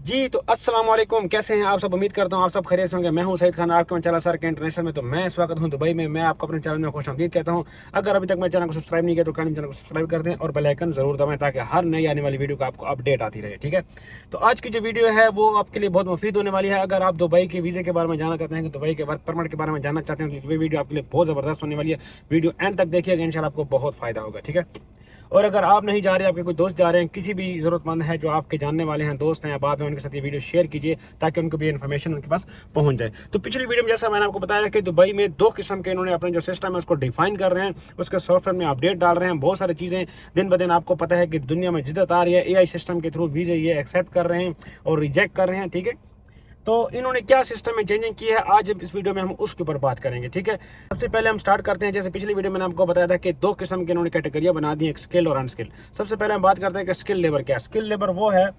जी तो अस्सलाम वालेकुम, कैसे हैं आप सब। उम्मीद करता हूँ आप सब खैरियत से होंगे। मैं हूं सईद खान, आपके चैनल सर के इंटरनेशनल में। तो मैं इस वक्त हूं दुबई में। मैं आपको अपने चैनल में खुशामदीद कहता हूं। अगर अभी तक मेरे चैनल को सब्सक्राइब नहीं किया तो चैनल को सब्सक्राइब कर दें और बेल आइकन जरूर दबाएं ताकि हर नई आने वाली वीडियो का आपको अपडेट आती रहे। ठीक है, तो आज की जो वीडियो है वो आपके लिए बहुत मुफीद होने वाली है। अगर आप दुबई के वीज़े के बारे में जानना चाहते हैं, कि दुबई के वर्क परमिट के बारे में जानना चाहते हैं, तो ये वीडियो आपके लिए बहुत ज़बरदस्त होने वाली है। वीडियो एंड तक देखिएगा, इंशाल्लाह आपको बहुत फ़ायदा होगा। ठीक है, और अगर आप नहीं जा रहे, आपके कोई दोस्त जा रहे हैं, किसी भी ज़रूरतमंद है जो आपके जानने वाले हैं, दोस्त हैं, बाप हैं, उनके साथ ये वीडियो शेयर कीजिए ताकि उनको भी इन्फॉर्मेशन उनके पास पहुंच जाए। तो पिछली वीडियो में जैसा मैंने आपको बताया कि दुबई में दो किस्म के इन्होंने अपने जो सिस्टम है उसको डिफाइन कर रहे हैं, उसके सॉफ्टवेयर में अपडेट डाल रहे हैं। बहुत सारी चीज़ें दिन ब दिन आपको पता है कि दुनिया में जिद्दत आ रही है, AI सिस्टम के थ्रू वीज़े ये एक्सेप्ट कर रहे हैं और रिजेक्ट कर रहे हैं। ठीक है, तो इन्होंने क्या सिस्टम में चेंजिंग की है, आज इस वीडियो में हम उसके ऊपर बात करेंगे। ठीक है, सबसे पहले हम स्टार्ट करते हैं। जैसे पिछली वीडियो में मैंने आपको बताया था कि दो किस्म के इन्होंने कैटेगरियां बना दी, एक स्किल और अनस्किल। सबसे पहले हम बात करते हैं कि स्किल लेबर क्या है। स्किल लेबर वो है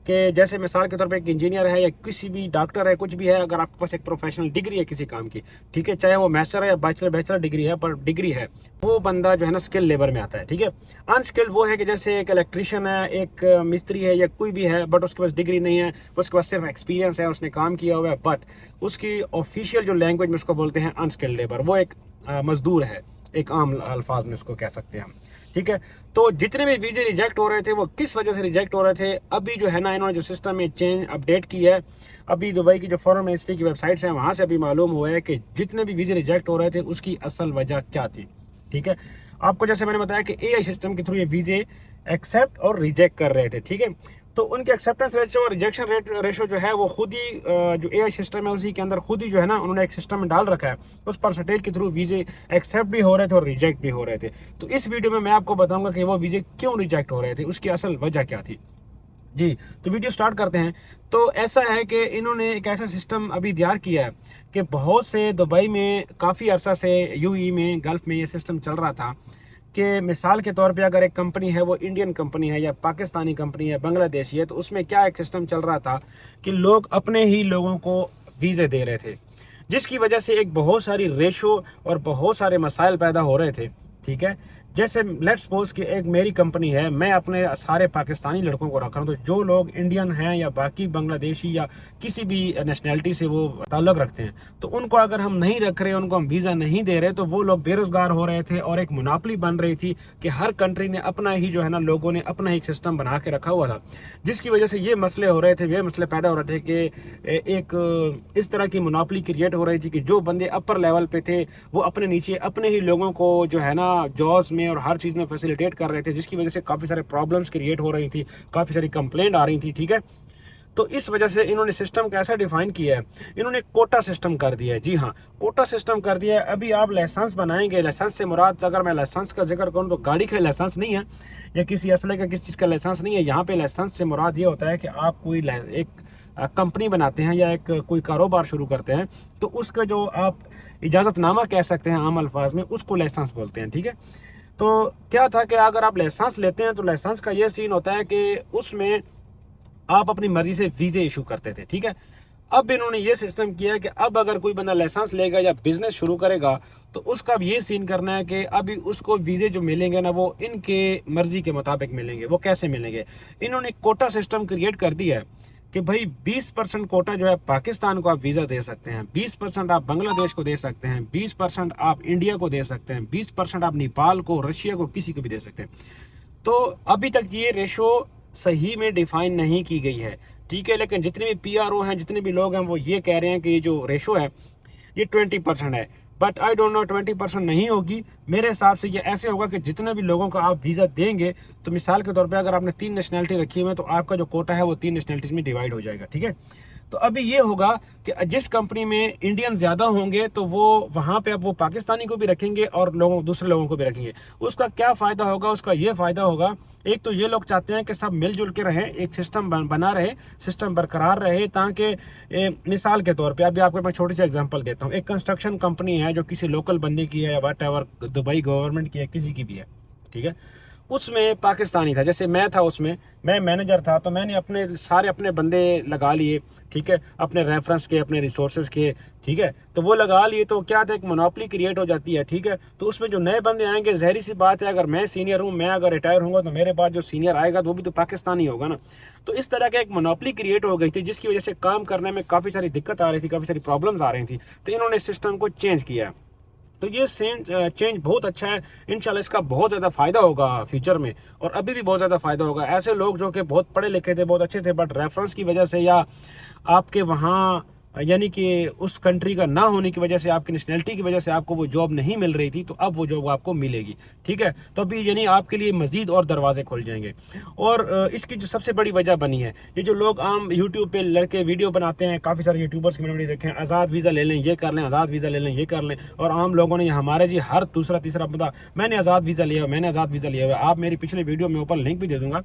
कि जैसे मिसाल के तौर पे एक इंजीनियर है या किसी भी डॉक्टर है, कुछ भी है, अगर आपके पास एक प्रोफेशनल डिग्री है किसी काम की, ठीक है, चाहे वो मास्टर है या बैचलर डिग्री है, पर डिग्री है, वो बंदा जो है ना स्किल लेबर में आता है। ठीक है, अनस्किल्ड वो है कि जैसे एक इलेक्ट्रिशियन है, एक मिस्त्री है या कोई भी है, बट उसके पास डिग्री नहीं है, उसके पास सिर्फ एक्सपीरियंस है, उसने काम किया हुआ है, बट उसकी ऑफिशियल जो लैंग्वेज में उसको बोलते हैं अनस्किल्ड लेबर, वो एक मजदूर है, एक आम अल्फाज में उसको कह सकते हैं हम। ठीक है, तो जितने भी वीजे रिजेक्ट हो रहे थे वो किस वजह से रिजेक्ट हो रहे थे, अभी जो है ना इन्होंने जो सिस्टम में चेंज अपडेट किया है, अभी दुबई की जो फॉरेन मिनिस्ट्री की वेबसाइट्स हैं वहाँ से अभी मालूम हुआ है कि जितने भी वीजे रिजेक्ट हो रहे थे उसकी असल वजह क्या थी। ठीक है, आपको जैसे मैंने बताया कि AI सिस्टम के थ्रू ये वीजे एक्सेप्ट और रिजेक्ट कर रहे थे। ठीक है, तो उनके एक्सेप्टेंस रेशो और रिजेक्शन रेशो जो है वो खुद ही जो AI सिस्टम है उसी के अंदर खुद ही जो है ना उन्होंने एक सिस्टम में डाल रखा है, उस परसेंटेज के थ्रू वीजे एक्सेप्ट भी हो रहे थे और रिजेक्ट भी हो रहे थे। तो इस वीडियो में मैं आपको बताऊंगा कि वो वीजे क्यों रिजेक्ट हो रहे थे, उसकी असल वजह क्या थी। जी, तो वीडियो स्टार्ट करते हैं। तो ऐसा है कि इन्होंने एक ऐसा सिस्टम अभी तैयार किया है कि बहुत से दुबई में काफ़ी अरसा से UAE में गल्फ़ में ये सिस्टम चल रहा था कि मिसाल के तौर पे अगर एक कंपनी है, वो इंडियन कंपनी है या पाकिस्तानी कंपनी है, बांग्लादेशी है, तो उसमें क्या एक सिस्टम चल रहा था कि लोग अपने ही लोगों को वीज़े दे रहे थे, जिसकी वजह से एक बहुत सारी रेशो और बहुत सारे मसाइल पैदा हो रहे थे। ठीक है, जैसे लेट्स सपोज कि एक मेरी कंपनी है, मैं अपने सारे पाकिस्तानी लड़कों को रख रहा हूँ, तो जो लोग इंडियन हैं या बाकी बांग्लादेशी या किसी भी नेशनैलिटी से वो ताल्लुक़ रखते हैं, तो उनको अगर हम नहीं रख रहे, उनको हम वीज़ा नहीं दे रहे, तो वो लोग बेरोज़गार हो रहे थे और एक मुनापली बन रही थी कि हर कंट्री ने अपना ही जो है ना, लोगों ने अपना ही सिस्टम बना के रखा हुआ था, जिसकी वजह से ये मसले हो रहे थे, ये मसले पैदा हो रहे थे कि एक इस तरह की मुनापली क्रिएट हो रही थी कि जो बंदे अपर लेवल पे थे वो अपने नीचे अपने ही लोगों को जो है ना जॉब्स में और हर चीज़ में फैसिलिटेट कर रहे थे, जिसकी वजह से काफ़ी सारे प्रॉब्लम्स क्रिएट हो रही थी, काफ़ी सारी कंप्लेंट आ रही थी। ठीक है, तो इस वजह से इन्होंने सिस्टम कैसा डिफाइन किया है, इन्होंने कोटा सिस्टम कर दिया है। जी हाँ, कोटा सिस्टम कर दिया है। अभी आप लाइसेंस बनाएंगे, लाइसेंस से मुराद, अगर मैं लाइसेंस का जिक्र करूँ तो गाड़ी का लाइसेंस नहीं है या किसी असले का किसी चीज़ का लाइसेंस नहीं है। यहाँ पे लाइसेंस से मुराद ये होता है कि आप कोई एक कंपनी बनाते हैं या एक कोई कारोबार शुरू करते हैं, तो उसका जो आप इजाज़तनामा कह सकते हैं आम अल्फाज में, उसको लाइसेंस बोलते हैं। ठीक है, तो क्या था कि अगर आप लाइसेंस लेते हैं तो लाइसेंस का ये सीन होता है कि उसमें आप अपनी मर्जी से वीज़े इशू करते थे। ठीक है, अब इन्होंने ये सिस्टम किया है कि अब अगर कोई बंदा लाइसेंस लेगा या बिजनेस शुरू करेगा, तो उसका अब ये सीन करना है कि अभी उसको वीज़े जो मिलेंगे ना, वो इनके मर्जी के मुताबिक मिलेंगे। वो कैसे मिलेंगे, इन्होंने कोटा सिस्टम क्रिएट कर दिया है कि भाई 20% कोटा जो है पाकिस्तान को आप वीज़ा दे सकते हैं, 20% आप बांग्लादेश को दे सकते हैं, 20% आप इंडिया को दे सकते हैं, 20% आप नेपाल को, रशिया को, किसी को भी दे सकते हैं। तो अभी तक ये रेशो सही में डिफाइन नहीं की गई है। ठीक है, लेकिन जितने भी PRO हैं, जितने भी लोग हैं, वो ये कह रहे हैं कि ये जो रेशो है ये 20% है, बट आई डोंट नो 20% नहीं होगी। मेरे हिसाब से ये ऐसे होगा कि जितने भी लोगों को आप वीज़ा देंगे, तो मिसाल के तौर पे अगर आपने 3 नेशनैलिटी रखी हुई है, तो आपका जो कोटा है वो 3 नेशनैलिटीज़ में डिवाइड हो जाएगा। ठीक है, तो अभी ये होगा कि जिस कंपनी में इंडियन ज़्यादा होंगे तो वो वहाँ पे अब वो पाकिस्तानी को भी रखेंगे और दूसरे लोगों को भी रखेंगे। उसका क्या फ़ायदा होगा, उसका ये फ़ायदा होगा, एक तो ये लोग चाहते हैं कि सब मिलजुल के रहें, एक सिस्टम बना रहे, सिस्टम बरकरार रहे, ताकि मिसाल के तौर पे अभी आपको मैं छोटी सी एग्जांपल देता हूँ। एक कंस्ट्रक्शन कंपनी है जो किसी लोकल बंदे की है या वट एवर, दुबई गवर्नमेंट की है, किसी की भी है। ठीक है, उसमें पाकिस्तानी था, जैसे मैं था उसमें, मैं मैनेजर था, तो मैंने अपने बंदे लगा लिए, ठीक है, अपने रेफरेंस के, अपने रिसोर्सेज के, ठीक है, तो वो लगा लिए, तो क्या था, एक मोनोपोली क्रिएट हो जाती है, ठीक है। तो उसमें जो नए बंदे आएंगे, जहरी सी बात है, अगर मैं सीनियर हूँ, मैं अगर रिटायर हूँगा, तो मेरे बाद जो सीनियर आएगा तो वो भी तो पाकिस्तानी होगा ना। तो इस तरह का एक मोनोपोली क्रिएट हो गई थी, जिसकी वजह से काम करने में काफ़ी सारी दिक्कत आ रही थी, काफ़ी सारी प्रॉब्लम्स आ रही थी। तो इन्होंने सिस्टम को चेंज किया। तो ये चेंज बहुत अच्छा है। इंशाल्लाह इसका बहुत ज़्यादा फ़ायदा होगा फ्यूचर में, और अभी भी बहुत ज़्यादा फ़ायदा होगा। ऐसे लोग जो कि बहुत पढ़े लिखे थे, बहुत अच्छे थे, बट रेफरेंस की वजह से या आपके वहाँ यानी कि उस कंट्री का ना होने की वजह से, आपकी नेशनलिटी की वजह से आपको वो जॉब नहीं मिल रही थी, तो अब वो जॉब आपको मिलेगी, ठीक है। तो अभी यानी आपके लिए मज़ीद और दरवाजे खुल जाएंगे। और इसकी जो सबसे बड़ी वजह बनी है, ये जो लोग आम यूट्यूब पे लड़के वीडियो बनाते हैं, काफ़ी सारे यूट्यूबर्स की मैंने देखे हैं, आज़ाद वीज़ा ले लें, ये कर लें, आज़ाद वीज़ा ले लें, ये कर लें, और आम लोगों ने हमारे जी हर दूसरा तीसरा बंदा, मैंने आज़ाद वीज़ा लिया, मैंने आज़ाद वीज़ा लिया हुआ। आप मेरी पिछले वीडियो में ऊपर लिंक भी दे दूँगा,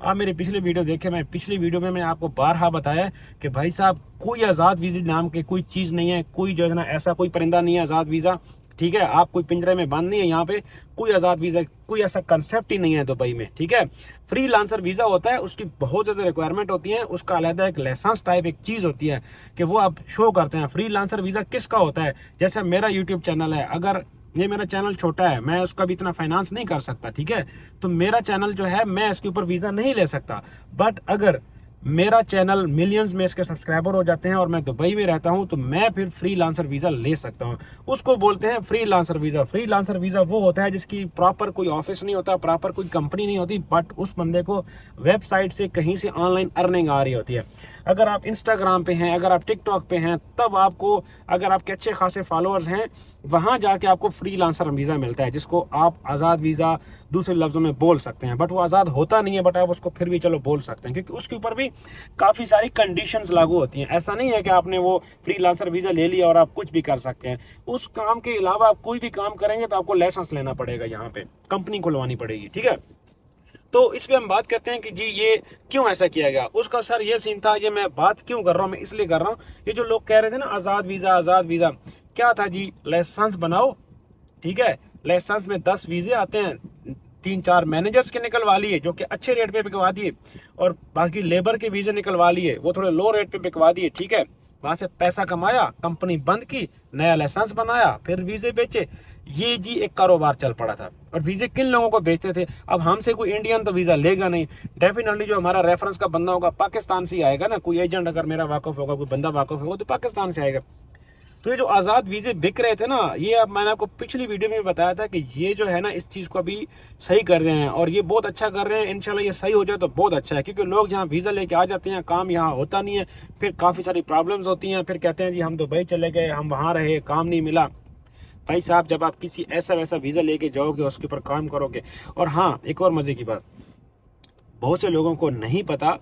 आप मेरी पिछली वीडियो देखें। मैं पिछली वीडियो में मैंने आपको बारहा बताया कि भाई साहब, कोई आज़ाद वीज़ा नाम के कोई चीज़ नहीं है, कोई जो है ना ऐसा कोई परिंदा नहीं है आज़ाद वीज़ा, ठीक है। आप कोई पिंजरे में बंद नहीं है, यहाँ पे कोई आज़ाद वीज़ा, कोई ऐसा कंसेप्ट ही नहीं है दुबई में, ठीक है। फ्री लांसर वीज़ा होता है, उसकी बहुत ज़्यादा रिक्वायरमेंट होती है, उसका अलग एक लाइसेंस टाइप एक चीज़ होती है कि वो आप शो करते हैं। फ्री लांसर वीज़ा किसका होता है, जैसे मेरा यूट्यूब चैनल है, अगर ये मेरा चैनल छोटा है, मैं उसका भी इतना फाइनेंस नहीं कर सकता, ठीक है, तो मेरा चैनल जो है, मैं इसके ऊपर वीज़ा नहीं ले सकता। बट अगर मेरा चैनल मिलियंस में इसके सब्सक्राइबर हो जाते हैं और मैं दुबई में रहता हूं, तो मैं फिर फ्री लांसर वीज़ा ले सकता हूं। उसको बोलते हैं free lancer visa. Free lancer visa वो होता है जिसकी प्रॉपर कोई ऑफिस नहीं होता, प्रॉपर कोई कंपनी नहीं होती, बट उस बंदे को वेबसाइट से कहीं से ऑनलाइन अर्निंग आ रही होती है। अगर आप इंस्टाग्राम पे हैं, अगर आप टिकटॉक पे हैं, तब आपको, अगर आपके अच्छे खासे फॉलोअर्स हैं, वहाँ जाके आपको फ्री लांसर वीज़ा मिलता है, जिसको आप आज़ाद वीज़ा दूसरे लफ्ज़ों में बोल सकते हैं। बट वो आज़ाद होता नहीं है, बट आप उसको फिर भी चलो बोल सकते हैं, क्योंकि उसके ऊपर भी काफ़ी सारी कंडीशंस लागू होती हैं। ऐसा नहीं है कि आपने वो फ्री लांसर वीज़ा ले लिया और आप कुछ भी कर सकते हैं। उस काम के अलावा आप कोई भी काम करेंगे तो आपको लाइसेंस लेना पड़ेगा, यहाँ पे कंपनी खुलवानी पड़ेगी, ठीक है। तो इस पे हम बात करते हैं कि जी ये क्यों ऐसा किया गया। उसका सर ये सीन था, ये मैं बात क्यों कर रहा हूँ, मैं इसलिए कर रहा हूँ, ये जो लोग कह रहे थे ना आज़ाद वीज़ा, आज़ाद वीज़ा, क्या था जी, लाइसेंस बनाओ, ठीक है, लाइसेंस में 10 वीज़े आते हैं, 3-4 मैनेजर्स के निकलवा लिए जो कि अच्छे रेट पे बिकवा दिए, और बाकी लेबर के वीज़े निकलवा लिए, वो थोड़े लो रेट पे बिकवा दिए, ठीक है। वहाँ से पैसा कमाया, कंपनी बंद की, नया लाइसेंस बनाया, फिर वीज़े बेचे। ये जी एक कारोबार चल पड़ा था। और वीज़े किन लोगों को बेचते थे, अब हमसे कोई इंडियन तो वीज़ा लेगा नहीं, डेफिनेटली जो हमारा रेफरेंस का बंदा होगा पाकिस्तान से ही आएगा ना। कोई एजेंट अगर मेरा वाकफ होगा, कोई बंदा वाकफ होगा, तो पाकिस्तान से आएगा। तो ये जो आज़ाद वीज़े बिक रहे थे ना, ये अब मैंने आपको पिछली वीडियो में बताया था कि ये जो है ना, इस चीज़ को अभी सही कर रहे हैं, और ये बहुत अच्छा कर रहे हैं। इंशाल्लाह ये सही हो जाए तो बहुत अच्छा है, क्योंकि लोग यहाँ वीज़ा लेके आ जाते हैं, काम यहाँ होता नहीं है, फिर काफ़ी सारी प्रॉब्लम्स होती हैं, फिर कहते हैं जी हम दुबई चले गए, हम वहाँ रहे, काम नहीं मिला। भाई साहब, जब आप किसी ऐसा वैसा वीज़ा लेके जाओगे, उसके ऊपर काम करोगे। और हाँ, एक और मज़े की बात, बहुत से लोगों को नहीं पता,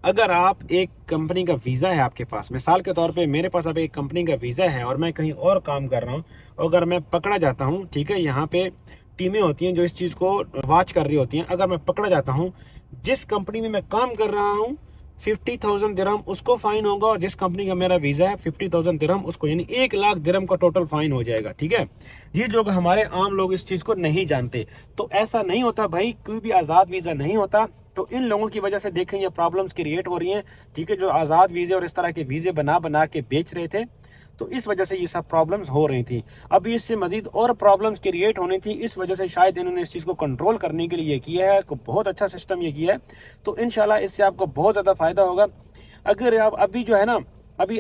अगर आप एक कंपनी का वीज़ा है आपके पास, मिसाल के तौर पे मेरे पास अब एक कंपनी का वीज़ा है और मैं कहीं और काम कर रहा हूँ, अगर मैं पकड़ा जाता हूँ, ठीक है, यहाँ पे टीमें होती हैं जो इस चीज़ को वॉच कर रही होती हैं। अगर मैं पकड़ा जाता हूँ, जिस कंपनी में मैं काम कर रहा हूँ 50,000 दिरहम उसको फ़ाइन होगा, और जिस कंपनी का मेरा वीज़ा है 50,000 दिरहम उसको, यानी 1,00,000 दिरहम का टोटल फ़ाइन हो जाएगा, ठीक है। ये लोग, हमारे आम लोग इस चीज़ को नहीं जानते। तो ऐसा नहीं होता भाई, कोई भी आज़ाद वीज़ा नहीं होता। तो इन लोगों की वजह से देखें ये प्रॉब्लम्स क्रिएट हो रही हैं, ठीक है, जो आज़ाद वीज़े और इस तरह के वीज़े बना बना के बेच रहे थे, तो इस वजह से ये सब प्रॉब्लम्स हो रही थी। अभी इससे मजीद और प्रॉब्लम्स क्रिएट होनी थी, इस वजह से शायद इन्होंने इस चीज़ को कंट्रोल करने के लिए ये किया है, बहुत अच्छा सिस्टम ये किया है। तो इंशाल्लाह इससे आपको बहुत ज़्यादा फ़ायदा होगा। अगर आप अभी जो है ना, अभी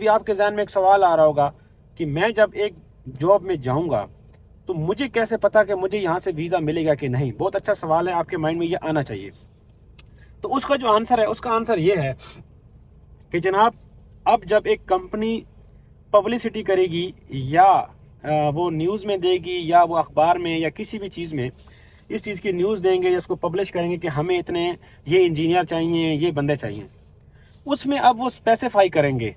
आपके जहन में एक सवाल आ रहा होगा कि मैं जब एक जॉब में जाऊँगा तो मुझे कैसे पता कि मुझे यहाँ से वीज़ा मिलेगा कि नहीं। बहुत अच्छा सवाल है, आपके माइंड में ये आना चाहिए। तो उसका जो आंसर है, उसका आंसर ये है कि जनाब, अब जब एक कंपनी पब्लिसिटी करेगी, या वो न्यूज़ में देगी, या वो अखबार में, या किसी भी चीज़ में इस चीज़ की न्यूज़ देंगे, या उसको पब्लिश करेंगे कि हमें इतने ये इंजीनियर चाहिए, ये बंदे चाहिए, उसमें अब वो स्पेसिफाई करेंगे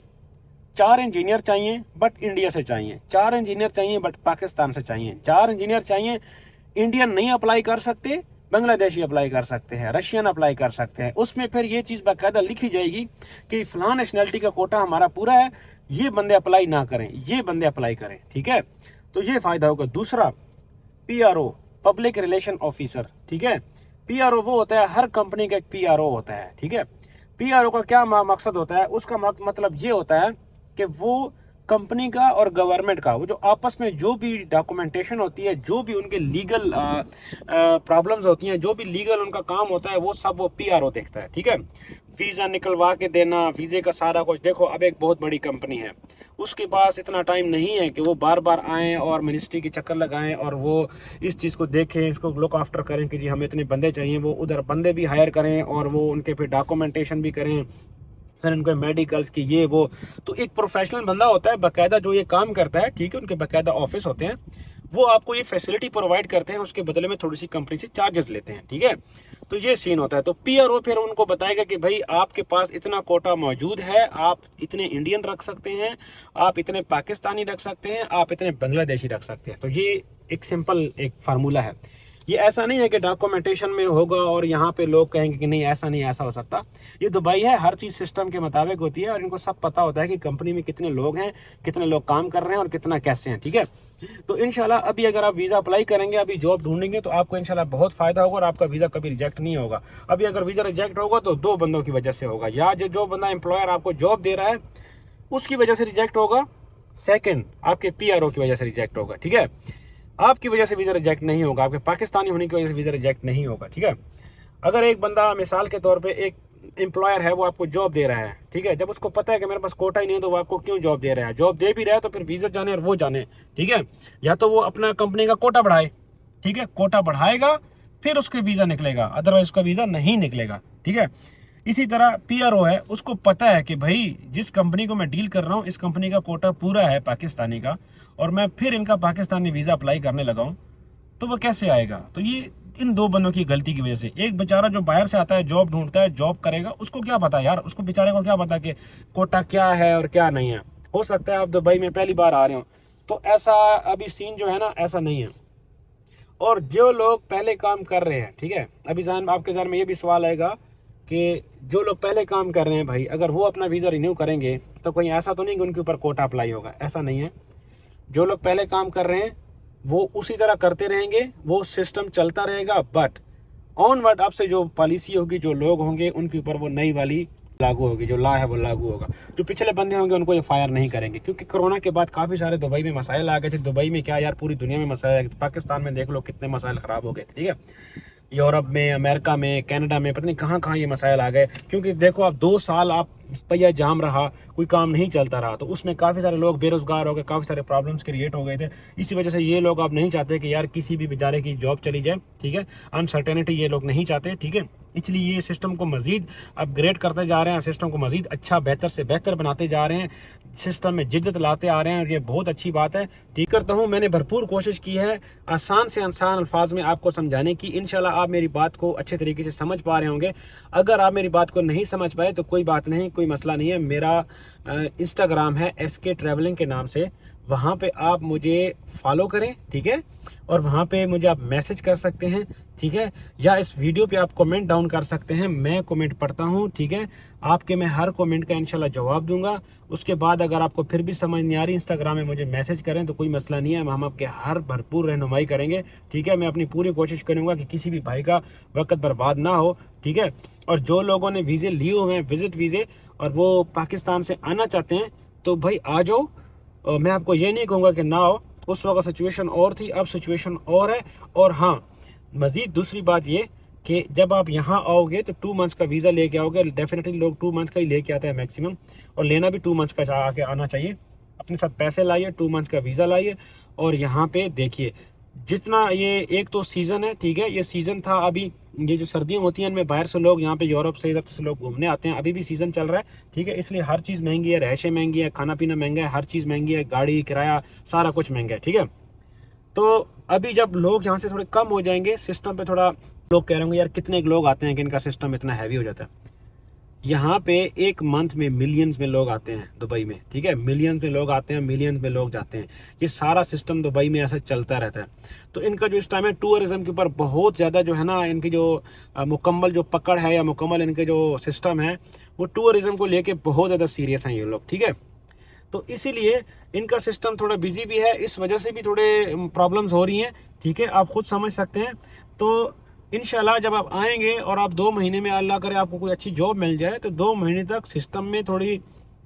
4 इंजीनियर चाहिए बट इंडिया से चाहिए, 4 इंजीनियर चाहिए बट पाकिस्तान से चाहिए, 4 इंजीनियर चाहिए, इंडियन नहीं अप्लाई कर सकते, बांग्लादेशी अप्लाई कर सकते हैं, रशियन अप्लाई कर सकते हैं। उसमें फिर ये चीज़ बाकायदा लिखी जाएगी कि फलां नेशनलिटी का कोटा हमारा पूरा है, ये बंदे अप्लाई ना करें, ये बंदे अप्लाई करें, ठीक है। तो ये फ़ायदा होगा। दूसरा, PRO, पब्लिक रिलेशन ऑफिसर, ठीक है। पीआरओ वो होता है, हर कंपनी का एक पीआरओ होता है, ठीक है। पीआरओ का क्या मकसद होता है, उसका मतलब ये होता है कि वो कंपनी का और गवर्नमेंट का वो जो आपस में जो भी डॉक्यूमेंटेशन होती है, जो भी उनके लीगल प्रॉब्लम्स होती हैं, जो भी लीगल उनका काम होता है, वो सब वो पीआरओ देखता है, ठीक है। वीज़ा निकलवा के देना, वीज़े का सारा कुछ। देखो अब एक बहुत बड़ी कंपनी है, उसके पास इतना टाइम नहीं है कि वो बार बार आएँ और मिनिस्ट्री के चक्कर लगाएं और वो इस चीज़ को देखें, इसको लुक आफ्टर करें कि जी हमें इतने बंदे चाहिए, वो उधर बंदे भी हायर करें और वो उनके फिर डॉक्यूमेंटेशन भी करें, फिर उनके मेडिकल्स की ये वो। तो एक प्रोफेशनल बंदा होता है बाकायदा जो ये काम करता है, ठीक है। उनके बाकायदा ऑफिस होते हैं, वो आपको ये फैसिलिटी प्रोवाइड करते हैं, उसके बदले में थोड़ी सी कंपनी से चार्जेस लेते हैं, ठीक है। तो ये सीन होता है। तो पीआरओ फिर उनको बताएगा कि भाई आपके पास इतना कोटा मौजूद है, आप इतने इंडियन रख सकते हैं, आप इतने पाकिस्तानी रख सकते हैं, आप इतने बांग्लादेशी रख सकते हैं। तो ये एक सिंपल एक फार्मूला है। ये ऐसा नहीं है कि डॉक्यूमेंटेशन में होगा और यहाँ पे लोग कहेंगे कि नहीं ऐसा नहीं, ऐसा हो सकता। ये दुबई है, हर चीज़ सिस्टम के मुताबिक होती है और इनको सब पता होता है कि कंपनी में कितने लोग हैं, कितने लोग काम कर रहे हैं और कितना कैसे हैं, ठीक है। तो इंशाल्लाह अभी अगर आप वीज़ा अप्लाई करेंगे, अभी जॉब ढूंढेंगे, तो आपको इंशाल्लाह बहुत फ़ायदा होगा और आपका वीज़ा कभी रिजेक्ट नहीं होगा। अभी अगर वीज़ा रिजेक्ट होगा तो दो बंदों की वजह से होगा, या जो बंदा एम्प्लॉयर आपको जॉब दे रहा है उसकी वजह से रिजेक्ट होगा, सेकेंड आपके पीआरओ की वजह से रिजेक्ट होगा, ठीक है। आपकी वजह से वीज़ा रिजेक्ट नहीं होगा, आपके पाकिस्तानी होने की वजह से वीज़ा रिजेक्ट नहीं होगा, ठीक है। अगर एक बंदा मिसाल के तौर पे एक एम्प्लॉयर है, वो आपको जॉब दे रहा है, ठीक है, जब उसको पता है कि मेरे पास कोटा ही नहीं है तो वो आपको क्यों जॉब दे रहा है, जॉब दे भी रहा है तो फिर वीज़ा जाने और वो जाने, ठीक है। या तो वो अपना कंपनी का कोटा बढ़ाए, ठीक है, कोटा बढ़ाएगा फिर उसके वीज़ा निकलेगा, अदरवाइज उसका वीज़ा नहीं निकलेगा, ठीक है। इसी तरह पीआरओ है, उसको पता है कि भाई जिस कंपनी को मैं डील कर रहा हूँ इस कंपनी का कोटा पूरा है पाकिस्तानी का, और मैं फिर इनका पाकिस्तानी वीज़ा अप्लाई करने लगा हूँ, तो वो कैसे आएगा। तो ये इन दो बंदों की गलती की वजह से। एक बेचारा जो बाहर से आता है, जॉब ढूंढता है, जॉब करेगा, उसको क्या पता यार, उसको बेचारे को क्या पता कि कोटा क्या है और क्या नहीं है। हो सकता है आप दुबई में पहली बार आ रहे हो, तो ऐसा अभी सीन जो है ना, ऐसा नहीं है। और जो लोग पहले काम कर रहे हैं, ठीक है, अभी आपके जहन में ये भी सवाल आएगा कि जो लोग पहले काम कर रहे हैं भाई, अगर वो अपना वीज़ा रिन्यू करेंगे तो कहीं ऐसा तो नहीं कि उनके ऊपर कोटा अप्लाई होगा, ऐसा नहीं है। जो लोग पहले काम कर रहे हैं वो उसी तरह करते रहेंगे, वो सिस्टम चलता रहेगा, बट ऑनवर्ड अब से जो पॉलिसी होगी, जो लोग होंगे उनके ऊपर वो नई वाली लागू होगी, जो लॉ है वो लागू होगा। जो पिछले बंदे होंगे उनको ये फायर नहीं करेंगे, क्योंकि कोरोना के बाद काफ़ी सारे दुबई में मसाइल आ गए थे। दुबई में क्या यार, पूरी दुनिया में मसाइल आ गए थे। पाकिस्तान में देख लो कितने मसाइल ख़राब हो गए थे, ठीक है। यूरोप में, अमेरिका में, कनाडा में, पता नहीं कहाँ कहाँ ये मसाइल आ गए। क्योंकि देखो आप 2 साल आप पहिया जाम रहा, कोई काम नहीं चलता रहा, तो उसमें काफ़ी सारे लोग बेरोजगार हो गए, काफ़ी सारे प्रॉब्लम्स क्रिएट हो गए थे। इसी वजह से ये लोग अब नहीं चाहते कि यार किसी भी बेचारे की जॉब चली जाए, ठीक है। अनसर्टेनिटी ये लोग नहीं चाहते, ठीक है। इसलिए ये सिस्टम को मज़ीद अपग्रेड करते जा रहे हैं, सिस्टम को मज़ीद अच्छा, बेहतर से बेहतर बनाते जा रहे हैं, सिस्टम में जिद्दत लाते आ रहे हैं, और ये बहुत अच्छी बात है। ठीक करता हूँ, मैंने भरपूर कोशिश की है आसान से आसान अल्फाज में आपको समझाने की। इंशाल्लाह आप मेरी बात को अच्छे तरीके से समझ पा रहे होंगे। अगर आप मेरी बात को नहीं समझ पाए तो कोई बात नहीं, कोई मसला नहीं है। मेरा इंस्टाग्राम है SK ट्रैवलिंग के नाम से, वहाँ पे आप मुझे फॉलो करें, ठीक है। और वहाँ पे मुझे आप मैसेज कर सकते हैं, ठीक है, या इस वीडियो पे आप कमेंट डाउन कर सकते हैं, मैं कमेंट पढ़ता हूँ, ठीक है। आपके मैं हर कमेंट का इंशाल्लाह जवाब दूंगा। उसके बाद अगर आपको फिर भी समझ नहीं आ रही, इंस्टाग्राम में मुझे मैसेज करें तो कोई मसला नहीं है, हम आपके हर भरपूर रहनुमाई करेंगे, ठीक है। मैं अपनी पूरी कोशिश करूँगा कि किसी भी भाई का वक्त बर्बाद ना हो, ठीक है। और जो लोगों ने वीज़े लिए हुए हैं, विजिट वीज़े, और वो पाकिस्तान से आना चाहते हैं, तो भाई आ जाओ। मैं आपको ये नहीं कहूँगा कि ना हो, उस वक्त सिचुएशन और थी, अब सिचुएशन और है। और हाँ, मज़ीद दूसरी बात ये कि जब आप यहाँ आओगे तो 2 मंथ्स का वीज़ा लेके आओगे। डेफिनेटली लोग 2 मंथ्स का ही लेके आते हैं मैक्सिमम, और लेना भी 2 मंथ्स का आके आना चाहिए। अपने साथ पैसे लाइए, 2 मंथ्स का वीज़ा लाइए, और यहाँ पे देखिए जितना ये एक तो सीज़न है, ठीक है, ये सीज़न था। अभी ये जो सर्दियाँ होती हैं इनमें बाहर से लोग, यहाँ पे यूरोप से, इधर से लोग घूमने आते हैं। अभी भी सीज़न चल रहा है, ठीक है, इसलिए हर चीज़ महंगी है, रहशें महंगी है, खाना पीना महंगा है, हर चीज़ महंगी है, गाड़ी किराया सारा कुछ महंगा है, ठीक है। तो अभी जब लोग यहाँ से थोड़े कम हो जाएंगे, सिस्टम पे थोड़ा लोग कह रहे होंगे यार कितने लोग आते हैं कि इनका सिस्टम इतना हैवी हो जाता है। यहाँ पे एक मंथ में मिलियंस में लोग आते हैं दुबई में, ठीक है, मिलियंस में लोग आते हैं, मिलियंस में लोग जाते हैं। ये सारा सिस्टम दुबई में ऐसा चलता रहता है। तो इनका जो इस टाइम है टूरिज्म के ऊपर बहुत ज़्यादा जो है ना, इनकी जो मुकम्मल जो पकड़ है, या मुकम्मल इनके जो सिस्टम है, वो टूरिज्म को लेके बहुत ज़्यादा सीरियस हैं ये लोग, ठीक है। तो इसीलिए इनका सिस्टम थोड़ा बिजी भी है, इस वजह से भी थोड़े प्रॉब्लम्स हो रही हैं, ठीक है, आप खुद समझ सकते हैं। तो इंशाल्लाह जब आप आएंगे और आप 2 महीने में अल्लाह करे आपको कोई अच्छी जॉब मिल जाए तो 2 महीने तक सिस्टम में थोड़ी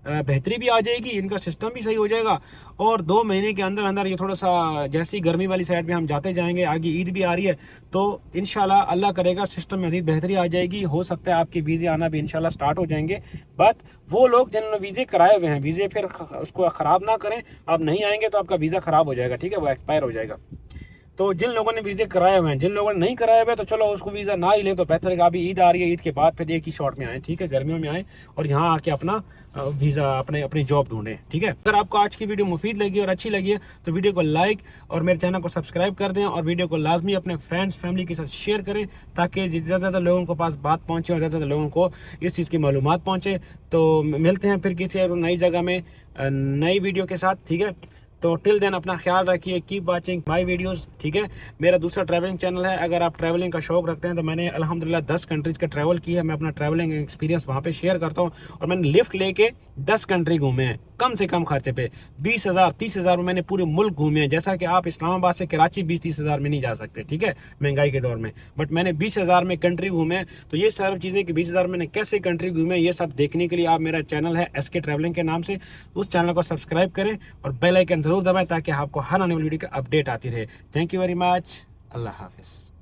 बेहतरी भी आ जाएगी, इनका सिस्टम भी सही हो जाएगा। और 2 महीने के अंदर अंदर ये थोड़ा सा जैसी गर्मी वाली साइड पे हम जाते जाएंगे, आगे ईद भी आ रही है, तो इंशाल्लाह अल्लाह करेगा सिस्टम में मज़ीद बेहतरी आ जाएगी। हो सकता है आपके वीज़े आना भी इंशाल्लाह स्टार्ट हो जाएंगे। बट वो लोग जिन्होंने वीज़े कराए हुए हैं, वीज़े फिर उसको ख़राब ना करें। आप नहीं आएंगे तो आपका वीज़ा ख़राब हो जाएगा, ठीक है, वो एक्सपायर हो जाएगा। तो जिन लोगों ने वीज़े कराए हुए हैं, जिन लोगों ने नहीं कराए हुए तो चलो उसको वीज़ा ना ही ले तो बेहतर है। अभी ईद आ रही है, ईद के बाद फिर एक ही शॉट में आए, ठीक है, गर्मियों में आए और यहाँ आके अपना वीज़ा अपनी जॉब ढूंढें, ठीक है। अगर आपको आज की वीडियो मुफीद लगी और अच्छी लगी है तो वीडियो को लाइक और मेरे चैनल को सब्सक्राइब कर दें और वीडियो को लाजमी अपने फ्रेंड्स फैमिली के साथ शेयर करें ताकि ज़्यादा ज़्यादा लोगों के पास बात पहुँचे और ज़्यादा ज़्यादा लोगों को इस चीज़ की मालूमात पहुँचे। तो मिलते हैं फिर किसी और नई जगह में नई वीडियो के साथ, ठीक है। तो टिल देन अपना ख्याल रखिए, कीप वाचिंग माय वीडियोस, ठीक है। मेरा दूसरा ट्रैवलिंग चैनल है, अगर आप ट्रैवलिंग का शौक रखते हैं तो मैंने अल्हम्दुलिल्लाह 10 कंट्रीज़ का ट्रैवल किया है। मैं अपना ट्रैवलिंग एक्सपीरियंस वहाँ पे शेयर करता हूँ और मैंने लिफ्ट लेके 10 कंट्री घूमे हैं कम से कम खर्चे पे। 20,000 30,000 में मैंने पूरे मुल्क घूमे हैं। जैसा कि आप इस्लामाबाद से कराची 20-30 हज़ार में नहीं जा सकते, ठीक है, महंगाई के दौर में, बट मैंने 20,000 में कंट्री घूमे हैं। तो ये सब चीज़ें कि 20,000 मैंने कैसे कंट्री घूमे, ये सब देखने के लिए आप मेरा चैनल है SK ट्रैवलिंग के नाम से, उस चैनल को सब्सक्राइब करें और बेल आइकन ज़रूर दबाएं ताकि आपको हर आने वाली वीडियो का अपडेट आती रहे। Thank you very much. अल्लाह हाफिज़।